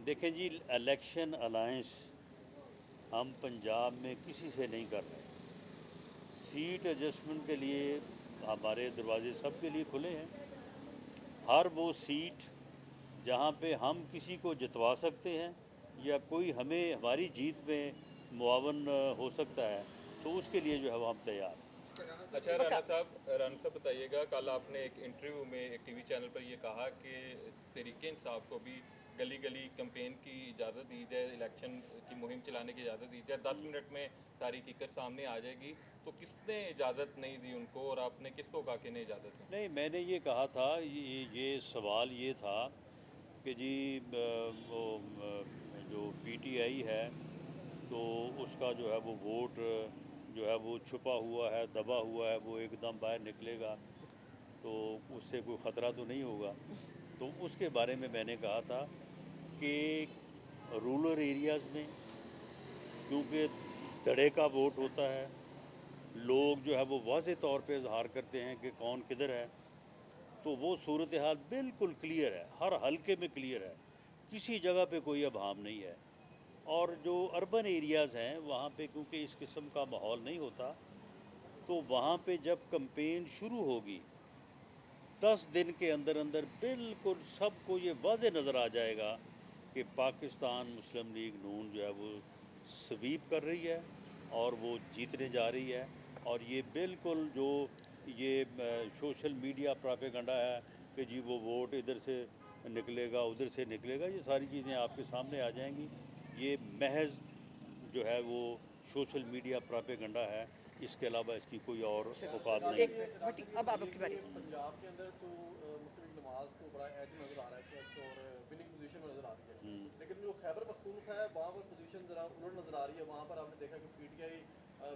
دیکھیں جی، election alliance ہم پنجاب میں کسی سے نہیں کر رہے. سیٹ ایڈجسٹمنٹ کے لیے ہمارے دروازے سب کے لیے کھلے ہیں. ہر وہ سیٹ جہاں پہ ہم کسی کو جتوا سکتے ہیں یا کوئی ہماری جیت میں معاون ہو سکتا ہے تو اس کے لیے جو ہے وہ ہم تیار ہیں. اچھا رانا صاحب بتائیے گا، کل آپ نے ایک انٹرویو میں ایک ٹی وی چینل پر یہ کہا کہ تحریک انصاف کو بھی گلی گلی کمپین کی اجازت دی جائے، الیکشن کی مہم چلانے کی اجازت دی جائے، 10 منٹ میں ساری حقیقت سامنے آ جائے گی. تو کس نے اجازت نہیں دی ان کو، اور آپ نے کس کو کہا کہ نہیں اجازت ہے؟ نہیں، میں نے یہ کہا تھا، یہ سوال یہ تھا کہ جی وہ جو پی ٹی آئی ہے تو اس کا جو ہے وہ ووٹ جو ہے وہ چھپا ہوا ہے، دبا ہوا ہے، وہ ایک دم باہر نکلے گا تو اس سے کوئی خطرہ تو نہیں ہوگا. تو اس کے بارے میں نے کہا تھا کہ رورل ایریاز میں کیونکہ دڑے کا ووٹ ہوتا ہے، لوگ جو ہے وہ واضح طور پہ اظہار کرتے ہیں کہ کون کدھر ہے، تو وہ صورتحال بالکل کلیئر ہے، ہر حلقے میں کلیئر ہے، کسی جگہ پہ کوئی ابہام نہیں ہے. اور جو اربن ایریاز ہیں وہاں پہ کیونکہ اس قسم کا ماحول نہیں ہوتا، تو وہاں پہ جب کمپین شروع ہوگی 10 دن کے اندر اندر بالکل سب کو یہ واضح نظر آ جائے گا کہ پاکستان مسلم لیگ نون جو ہے وہ سویپ کر رہی ہے اور وہ جیتنے جا رہی ہے. اور یہ بالکل جو یہ سوشل میڈیا پراپیگنڈا ہے کہ جی وہ ووٹ ادھر سے نکلے گا ادھر سے نکلے گا، یہ ساری چیزیں آپ کے سامنے آ جائیں گی. یہ محض جو ہے وہ سوشل میڈیا پراپیگنڈا ہے، اس کے علاوہ اس کی کوئی اور اوقات نہیں ہے. اب آپ کی باری. پنجاب کے اندر تو مسلم لیگ نواز کو بڑا ایج نظر آ رہا ہے اس وقت اور وننگ پوزیشن میں نظر آ رہی ہے، لیکن جو خیبر پختونخوا ہے وہاں پر پوزیشن ذرا الٹ نظر آ رہی ہے. وہاں پر آپ نے دیکھا کہ پی ٹی آئی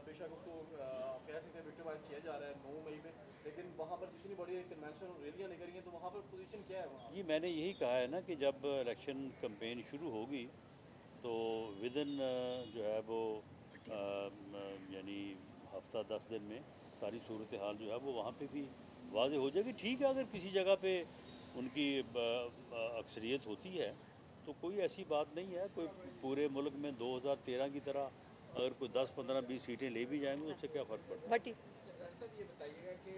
بے شک اس کو کہہ سکتے ہیں وکٹمائز کیا جا رہا ہے 9 مئی میں، لیکن وہاں پر جتنی بڑی کنونشن اور ریلیاں نکل رہی ہیں تو وہاں پر پوزیشن کیا ہے وہاں؟ جی میں نے یہی کہا ہے نا کہ جب الیکشن کمپین شروع ہوگی تو ودن جو ہے وہ یعنی ہفتہ 10 دن میں ساری صورتحال جو ہے وہ وہاں پہ بھی واضح ہو جائے گی. ٹھیک ہے، اگر کسی جگہ پہ ان کی اکثریت ہوتی ہے تو کوئی ایسی بات نہیں ہے. کوئی پورے ملک میں 2013 کی طرح اگر کوئی 10 15 20 سیٹیں لے بھی جائیں گے تو اس سے کیا فرق پڑتا ہے. بٹی سر یہ بتائیے گا کہ